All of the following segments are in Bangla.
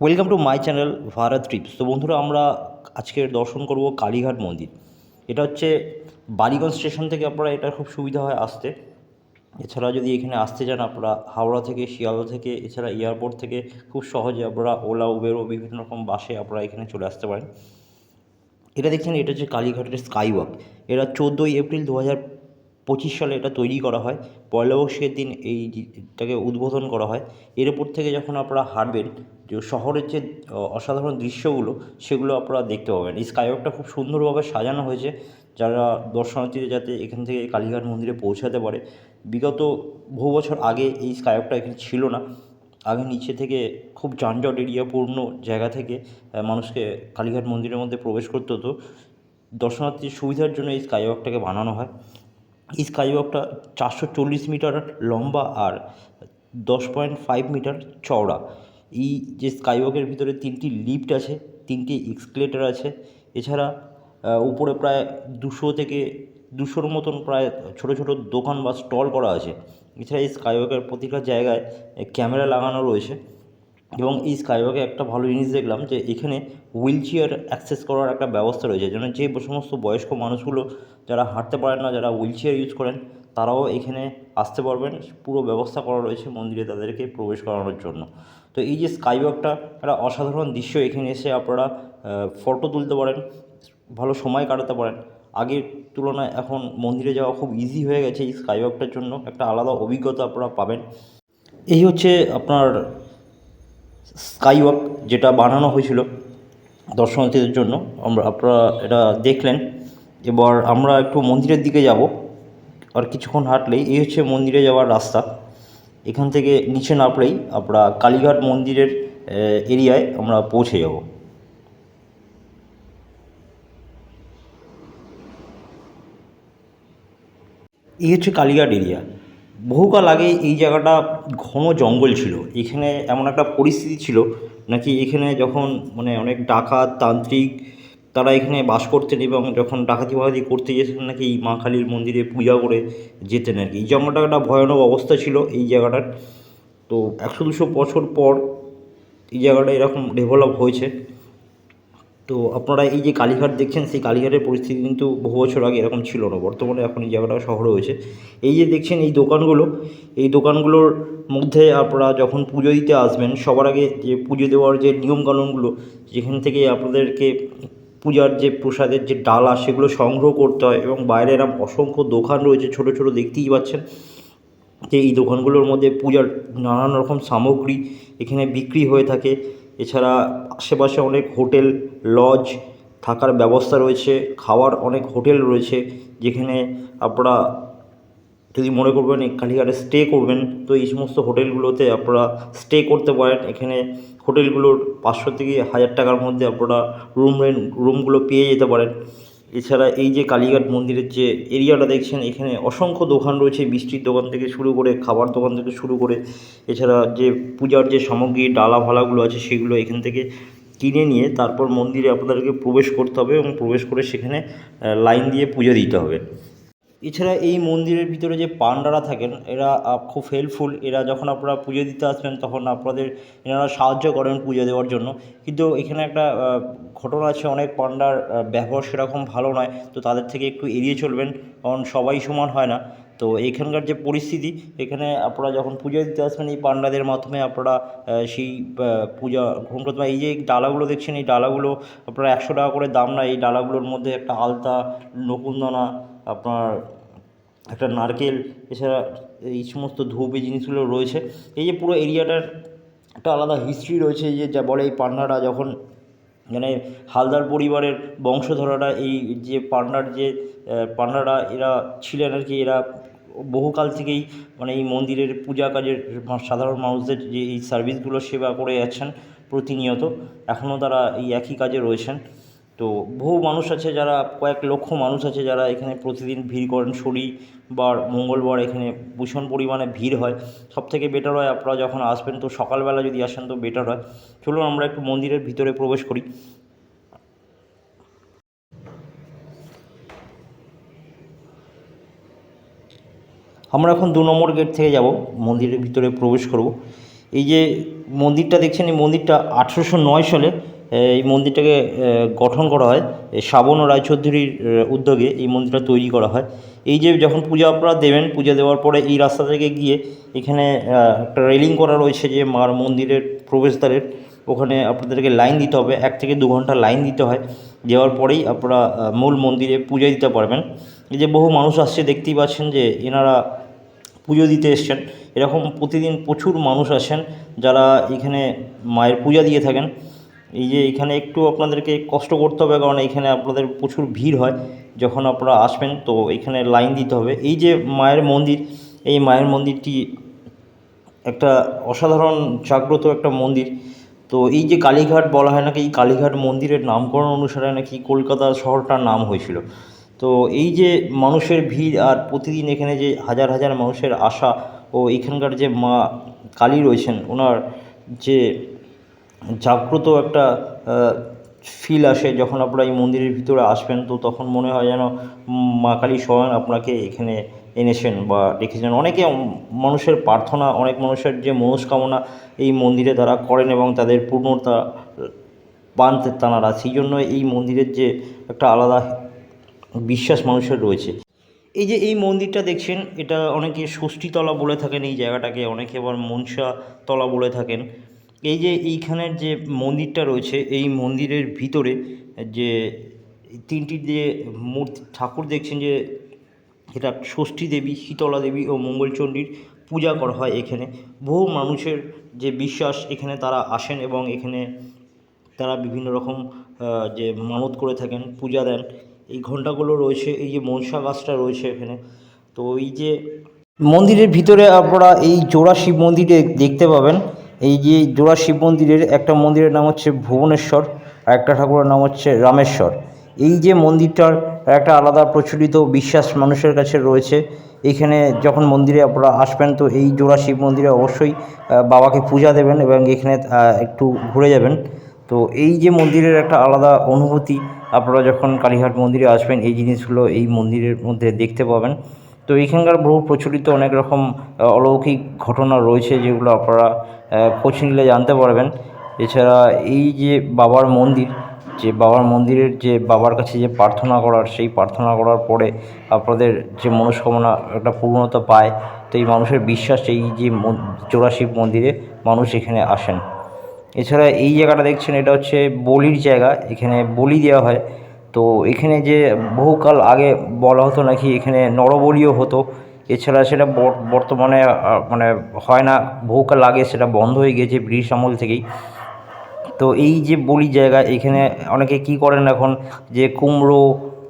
Welcome to my channel Bharat TRIPS. তো বন্ধুরা, আমরা আজকের দর্শন করব কালীঘাট মন্দির। এটা হচ্ছে বালিগঞ্জ স্টেশন থেকে আপনারা এটা খুব সুবিধা হয় আসতে। এছাড়া যদি এখানে আসতে চান আপনারা হাওড়া থেকে, শিয়ালদা থেকে, এছাড়া এয়ারপোর্ট থেকে খুব সহজে আপনারা ওলা উবের ও বিভিন্ন রকম বাসে আপনারা এখানে চলে আসতে পারেন। এটা দেখছেন, এটা হচ্ছে কালীঘাটের স্কাই ওয়াক। এটা 14ই এপ্রিল 2025 সালে এটা তৈরি করা হয়। পয়লা বৈশাখের দিন এইটাকে উদ্বোধন করা হয়। এর ওপর থেকে যখন আপনারা হাঁটবেন, যে শহরের যে অসাধারণ দৃশ্যগুলো সেগুলো আপনারা দেখতে পাবেন। এই স্কাই ওয়াকটা খুব সুন্দরভাবে সাজানো হয়েছে, যারা দর্শনার্থীরা যাতে এখান থেকে কালীঘাট মন্দিরে পৌঁছাতে পারে। বিগত বহু বছর আগে এই স্কাই ওয়াকটা এখানে ছিল না। আগে নিচে থেকে খুব যানজট এরিয়াপূর্ণ জায়গা থেকে মানুষকে কালীঘাট মন্দিরের মধ্যে প্রবেশ করতে হতো। দর্শনার্থীর সুবিধার জন্য এই স্কাই ওয়াকটাকে বানানো হয়। এই স্কাই ওয়াকটা 440 মিটার লম্বা আর 10.5 মিটার চওড়া। এই যে স্কাই ওয়াকের ভিতরে 3টি লিফট আছে, 3টি এক্সকেলেটর আছে। এছাড়া উপরে প্রায় 200 মতন প্রায় ছোটো ছোটো দোকান বা স্টল করা আছে। এছাড়া এই স্কাই ওয়াকের প্রতিটা জায়গায় ক্যামেরা লাগানো রয়েছে। এবং এই স্কাইওয়াকে একটা ভালো জিনিস দেখলাম, যে এখানে হুইল চেয়ার অ্যাক্সেস করার একটা ব্যবস্থা রয়েছে, যেন যে সমস্ত বয়স্ক মানুষগুলো যারা হাঁটতে পারেন না, যারা হুইল চেয়ার ইউজ করেন, তারাও এখানে আসতে পারবেন। পুরো ব্যবস্থা করা রয়েছে মন্দিরে তাদেরকে প্রবেশ করানোর জন্য। তো এই যে স্কাইওয়াকটা একটা অসাধারণ দৃশ্য, এখানে এসে আপনারা ফটো তুলতে পারেন, ভালো সময় কাটাতে পারেন। আগের তুলনায় এখন মন্দিরে যাওয়া খুব ইজি হয়ে গেছে। এই স্কাইওয়াকটার জন্য একটা আলাদা অভিজ্ঞতা আপনারা পাবেন। এই হচ্ছে আপনার স্কাই ওয়াক, যেটা বানানো হয়েছিল দর্শনার্থীদের জন্য। আপনারা এটা দেখলেন। এবার আমরা একটু মন্দিরের দিকে যাব। আর কিছুক্ষণ হাঁটলেই এই হচ্ছে মন্দিরে যাওয়ার রাস্তা। এখান থেকে নিচে নামলেই আমরা কালীঘাট মন্দিরের এরিয়ায় আমরা পৌঁছে যাব। এই হচ্ছে কালীঘাট এরিয়া। বহুকাল আগে এই জায়গাটা ঘন জঙ্গল ছিল। এখানে এমন একটা পরিস্থিতি ছিল নাকি, এখানে যখন মানে অনেক ডাকাত তান্ত্রিক তারা এখানে বাস করতেন, এবং যখন ডাকাতি ফাকাতি করতে যেতেন নাকি এই মা কালীর মন্দিরে পূজা করে যেতেন আর কি। এই জায়গাটা একটা ভয়ানক অবস্থা ছিল এই জায়গাটার। তো 100-200 বছর পর এই জায়গাটা এরকম ডেভেলপ হয়েছে। তো আপনারা এই যে কালীঘাট দেখছেন, সেই কালীঘাটের পরিস্থিতি কিন্তু বহু বছর আগে এরকম ছিল না। বর্তমানে এখন এই জায়গাটা শহর হয়েছে। এই যে দেখছেন এই দোকানগুলো, এই দোকানগুলোর মধ্যে আপনারা যখন পুজো দিতে আসবেন, সবার আগে যে পুজো দেওয়ার যে নিয়মকানুনগুলো, যেখান থেকে আপনাদেরকে পূজার যে প্রসাদের যে ডালা সেগুলো সংগ্রহ করতে হয়, এবং বাইরে এরকম অসংখ্য দোকান রয়েছে ছোটো ছোটো, দেখতেই পাচ্ছেন যে এই দোকানগুলোর মধ্যে পূজার নানান রকম সামগ্রী এখানে বিক্রি হয়ে থাকে। এছাড়া আশেপাশে অনেক হোটেল, লজ, থাকার ব্যবস্থা রয়েছে। খাওয়ার অনেক হোটেল রয়েছে, যেখানে আপনারা যদি মনে করবেন এই কালীঘাটে স্টে করবেন, তো এই সমস্ত হোটেলগুলোতে আপনারা স্টে করতে পারেন। এখানে হোটেলগুলোর 500 থেকে 1000 টাকার মধ্যে আপনারা রুমগুলো পেয়ে যেতে পারেন। এছাড়া এই যে কালীঘাট মন্দিরের যে এরিয়াটা দেখছেন, এখানে অসংখ্য দোকান রয়েছে, মিষ্টির দোকান থেকে শুরু করে খাবার দোকান থেকে শুরু করে। এছাড়া যে পূজার যে সামগ্রী ডালা ফালাগুলো আছে সেগুলো এখান থেকে কিনে নিয়ে তারপর মন্দিরে আপনাদেরকে প্রবেশ করতে হবে, এবং প্রবেশ করে সেখানে লাইন দিয়ে পুজো দিতে হবে। এছাড়া এই মন্দিরের ভিতরে যে পান্ডারা থাকেন, এরা খুব হেল্পফুল। এরা যখন আপনারা পুজো দিতে আসবেন তখন আপনাদের এনারা সাহায্য করেন পুজো দেওয়ার জন্য। কিন্তু এখানে একটা ঘটনা আছে, অনেক পান্ডার ব্যবহার সেরকম ভালো নয়, তো তাদের থেকে একটু এড়িয়ে চলবেন, কারণ সবাই সমান হয় না। তো এইখানকার যে পরিস্থিতি, এখানে আপনারা যখন পুজো দিতে আসবেন এই পান্ডাদের মাধ্যমে আপনারা সেই পূজা গ্রহণ করতে পারেন। এই যে ডালাগুলো দেখছেন, এই ডালাগুলো আপনারা 100 টাকা করে দাম না। এই ডালাগুলোর মধ্যে একটা আলতা, নকুলদানা, আপনার একটা নারকেল, এছাড়া এই সমস্ত ধূপ, এই জিনিসগুলো রয়েছে। এই যে পুরো এরিয়াটার একটা আলাদা হিস্ট্রি রয়েছে। এই যে যা বলে এই পান্ডারা যখন মানে হালদার পরিবারের বংশধররা, এই যে পান্ডার যে পান্ডারা এরা ছিলেন আর কি, এরা বহুকাল থেকেই মানে এই মন্দিরের পূজা কাজের সাধারণ মানুষদের যে এই সার্ভিসগুলো সেবা করে যাচ্ছেন প্রতিনিয়ত। এখনও তারা এই একই কাজে রয়েছেন। তো বহু মানুষ আছে, যারা কয়েক লক্ষ মানুষ আছে যারা এখানে প্রতিদিন ভিড় করেন। শনিবার মঙ্গলবার এখানে ভীষণ পরিমাণে ভিড় হয়। সবথেকে বেটার হয় আপনারা যখন আসবেন তো সকালবেলা যদি আসেন তো বেটার হয়। চলুন আমরা একটু মন্দিরের ভিতরে প্রবেশ করি। আমরা এখন 2 নম্বর গেট থেকে যাব, মন্দিরের ভিতরে প্রবেশ করব। এই যে মন্দিরটা দেখছেন, এই মন্দিরটা 1809 সালে এই মন্দিরটাকে গঠন করা হয়। এই শ্রাবণ রায়চৌধুরীর উদ্যোগে এই মন্দিরটা তৈরি করা হয়। এই যে যখন পূজা আপনারা দেবেন, পূজা দেওয়ার পরে এই রাস্তা থেকে গিয়ে এখানে একটা রেলিং করা রয়েছে যে মার মন্দিরের প্রবেশদ্বারের ওখানে আপনাদেরকে লাইন দিতে হবে, 1 থেকে 2 ঘন্টা লাইন দিতে হয়। দেওয়ার পরেই আপনারা মূল মন্দিরে পূজা দিতে পারবেন। এই যে বহু মানুষ আসছে, দেখতেই পাচ্ছেন যে এনারা পুজো দিতে এসছেন। এরকম প্রতিদিন প্রচুর মানুষ আসেন যারা এখানে মায়ের পূজা দিয়ে থাকেন। এই যে এখানে একটু আপনাদেরকে কষ্ট করতে হবে, কারণ এখানে আপনাদের প্রচুর ভিড় হয় যখন আপনারা আসবেন, তো এখানে লাইন দিতে হবে। এই যে মায়ের মন্দির, এই মায়ের মন্দিরটি একটা অসাধারণ জাগ্রত একটা মন্দির। তো এই যে কালীঘাট বলা হয় নাকি, এই কালীঘাট মন্দিরের নামকরণ অনুসারে নাকি কলকাতা শহরটার নাম হয়েছিল। তো এই যে মানুষের ভিড় আর প্রতিদিন এখানে যে হাজার হাজার মানুষের আসা, ও এখানকার যে মা কালী রয়েছেন ওনার যে জাগ্রত একটা ফিল আসে যখন আপনারা এই মন্দিরের ভিতরে আসবেন, তো তখন মনে হয় যেন মা কালী স্বয়ং আপনাকে এখানে এনেছেন বা রেখেছেন। অনেকে মানুষের প্রার্থনা, অনেক মানুষের যে মনস্কামনা এই মন্দিরে তারা করেন এবং তাদের পূর্ণতা পান তাঁরা। সেই জন্য এই মন্দিরের যে একটা আলাদা বিশ্বাস মানুষের রয়েছে। এই যে এই মন্দিরটা দেখছেন, এটা অনেকে ষষ্ঠীতলা বলে থাকেন এই জায়গাটাকে, অনেকে আবার মনসা তলা বলে থাকেন। এই যে এইখানের যে মন্দিরটা রয়েছে, এই মন্দিরের ভিতরে যে তিনটি যে মূর্তি ঠাকুর দেখছেন, যে এটা ষষ্ঠী দেবী, শীতলা দেবী ও মঙ্গলচণ্ডীর পূজা করা হয় এখানে। বহু মানুষের যে বিশ্বাস, এখানে তারা আসেন এবং এখানে তারা বিভিন্ন রকম যে মানত করে থাকেন, পূজা দেন। এই ঘণ্টাগুলো রয়েছে, এই যে মনসা গাছটা রয়েছে এখানে। তো এই যে মন্দিরের ভিতরে আপনারা এই জোড়া শিব মন্দিরে দেখতে পাবেন। এই যে জোড়া শিব মন্দিরের একটা মন্দিরের নাম হচ্ছে ভুবনেশ্বর, আর একটা ঠাকুরের নাম হচ্ছে রামেশ্বর। এই যে মন্দিরটার একটা আলাদা প্রচলিত বিশ্বাস মানুষের কাছে রয়েছে। এইখানে যখন মন্দিরে আপনারা আসবেন, তো এই জোড়া শিব মন্দিরে অবশ্যই বাবাকে পূজা দেবেন এবং এখানে একটু ঘুরে যাবেন। তো এই যে মন্দিরের একটা আলাদা অনুভূতি, আপনারা যখন কালীঘাট মন্দিরে আসবেন এই জিনিসগুলো এই মন্দিরের মধ্যে দেখতে পাবেন। তো এখানকার বহু প্রচলিত অনেক রকম অলৌকিক ঘটনা রয়েছে, যেগুলো আপনারা খোঁজ নিলে জানতে পারবেন। এছাড়া এই যে বাবার মন্দির, যে বাবার মন্দিরের যে বাবার কাছে যে প্রার্থনা করার, সেই প্রার্থনা করার পরে আপনাদের যে মনস্কামনা একটা পূর্ণতা পায়। তো এই মানুষের বিশ্বাস, এই যে জোড়া শিব মন্দিরে মানুষ এখানে আসেন। এছাড়া এই জায়গাটা দেখছেন, এটা হচ্ছে বলির জায়গা, এখানে বলি দেওয়া হয়। তো এখানে যে বহুকাল আগে বলা হতো নাকি এখানে নরবলিও হতো। এছাড়া সেটা বর্তমানে মানে হয় না, বহুকাল আগে সেটা বন্ধ হয়ে গিয়েছে ব্রিটিশ আমল থেকেই। তো এই যে বলি জায়গা, এখানে অনেকে কী করেন এখন, যে কুমড়ো,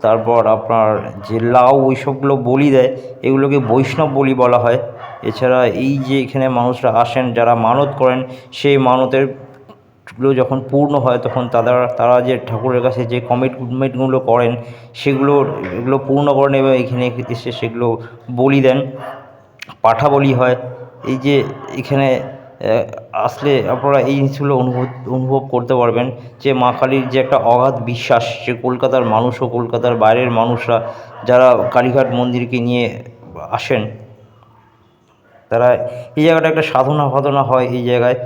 তারপর আপনার যে লাউ, ওইসবগুলো বলি দেয়, এগুলোকে বৈষ্ণব বলি বলা হয়। এছাড়া এই যে এখানে মানুষরা আসেন যারা মানত করেন, সেই মানতের গুলো যখন পূর্ণ হয়, তখন তারা যে ঠাকুরের কাছে যে কমিটমেন্টগুলো করেন, এগুলো পূর্ণ করেন এবং এখানে এসে সেগুলো বলি দেন, পাঠা বলি হয়। এই যে এখানে আসলে আপনারা এই জিনিসগুলো অনুভব করতে পারবেন যে মা কালীর যে একটা অগাধ বিশ্বাস, যে কলকাতার মানুষ ও কলকাতার বাইরের মানুষরা যারা কালীঘাট মন্দিরকে নিয়ে আসেন, তারা এই জায়গাটা একটা সাধনা ফাধনা হয় এই জায়গায়।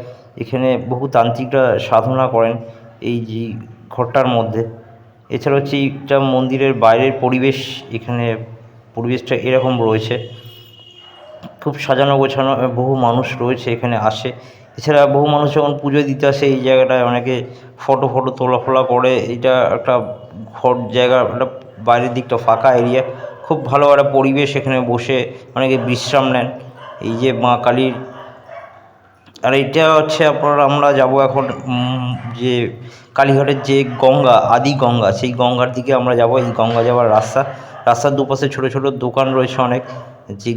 এখানে বহু তান্ত্রিকরা সাধনা করেন এই যে ঘরটার মধ্যে। এছাড়া হচ্ছে এইটা মন্দিরের বাইরের পরিবেশ, এখানে পরিবেশটা এরকম রয়েছে, খুব সাজানো গোছানো, বহু মানুষ রয়েছে এখানে আসে। এছাড়া বহু মানুষ যখন পুজো দিতে আসে এই জায়গাটায়, অনেকে ফটো তোলা করে। এইটা একটা ঘর জায়গা, একটা বাইরের দিকটা ফাঁকা এরিয়া, খুব ভালো একটা পরিবেশ, এখানে বসে অনেকে বিশ্রাম নেন এই যে মা কালীর। আর এইটা হচ্ছে আমরা যাব এখন যে কালীঘাটের যে গঙ্গা, আদি গঙ্গা, সেই গঙ্গার দিকে আমরা যাব। এই গঙ্গা যাওয়ার রাস্তার দুপাশে ছোট ছোট দোকান রয়েছে অনেক,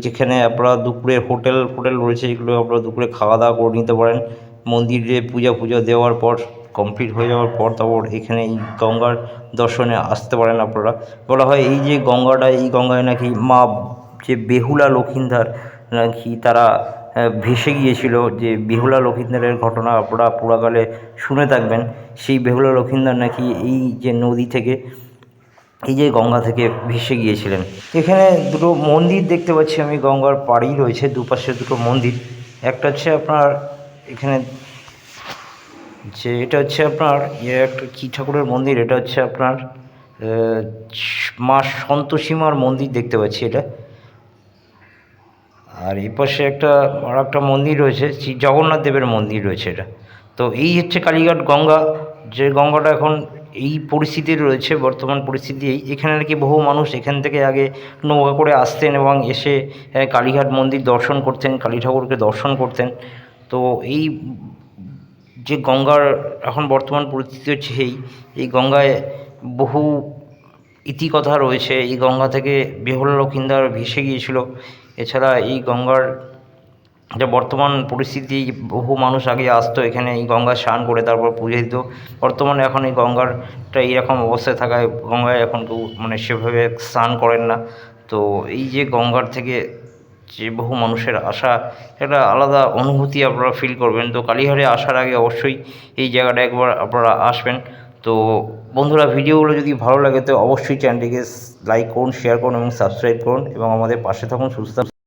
যেখানে আপনারা দুপুরে হোটেল রয়েছে, এগুলো আপনারা দুপুরে খাওয়া দাওয়া করে নিতে পারেন। মন্দিরে পূজা দেওয়ার পর, কমপ্লিট হয়ে যাওয়ার পর, তারপর এখানে এই গঙ্গার দর্শনে আসতে পারেন আপনারা। বলা হয় এই যে গঙ্গাটা, এই গঙ্গায় নাকি মা যে বেহুলা লক্ষীন্দর নাকি তারা ভেসে গিয়েছিল। যে বেহুলা লক্ষীন্দরের ঘটনা আপনারা পুরাকালে শুনে থাকবেন। সেই বেহুলা লক্ষীন্দর নাকি এই যে নদী থেকে, এই যে গঙ্গা থেকে ভেসে গিয়েছিলেন। এখানে দুটো মন্দির দেখতে পাচ্ছি আমি, গঙ্গার পাড়েই রয়েছে দুপাশে দুটো মন্দির। একটা হচ্ছে আপনার এখানে যে এটা হচ্ছে আপনার একটা কী ঠাকুরের মন্দির, এটা হচ্ছে আপনার মা সন্তোষীমার মন্দির দেখতে পাচ্ছি এটা। আর এই পাশে আর একটা মন্দির রয়েছে, শ্রী জগন্নাথ দেবের মন্দির রয়েছে এটা। তো এই হচ্ছে কালীঘাট গঙ্গা, যে গঙ্গাটা এখন এই পরিস্থিতি রয়েছে, বর্তমান পরিস্থিতি এখানে আর কি বহু মানুষ এখান থেকে আগে নৌকা করে আসতেন এবং এসে কালীঘাট মন্দির দর্শন করতেন, কালী ঠাকুরকে দর্শন করতেন। তো এই যে গঙ্গার এখন বর্তমান পরিস্থিতি হচ্ছে এই গঙ্গায় বহু ইতিকথা রয়েছে। এই গঙ্গা থেকে বেহুলা লক্ষিন্দর ভেসে গিয়েছিল। এছাড়া এই গঙ্গার যে বর্তমান পরিস্থিতি, বহু মানুষ আগে আসতো এখানে এই গঙ্গায় স্নান করে তারপর পুজো দিত। বর্তমানে এখন এই গঙ্গারটা এইরকম অবস্থায় থাকায় গঙ্গায় এখন কেউ সেভাবে স্নান করেন না। তো এই যে গঙ্গার থেকে যে বহু মানুষের আসা, একটা আলাদা অনুভূতি আপনারা ফিল করবেন। তো কালীঘাটে আসার আগে অবশ্যই এই জায়গাটা একবার আপনারা আসবেন। তো বন্ধুরা, ভিডিওগুলো যদি ভালো লাগে তো অবশ্যই চ্যানেলটিকে লাইক করুন, শেয়ার করুন এবং সাবস্ক্রাইব করুন এবং আমাদের পাশে থাকুন। সুস্থ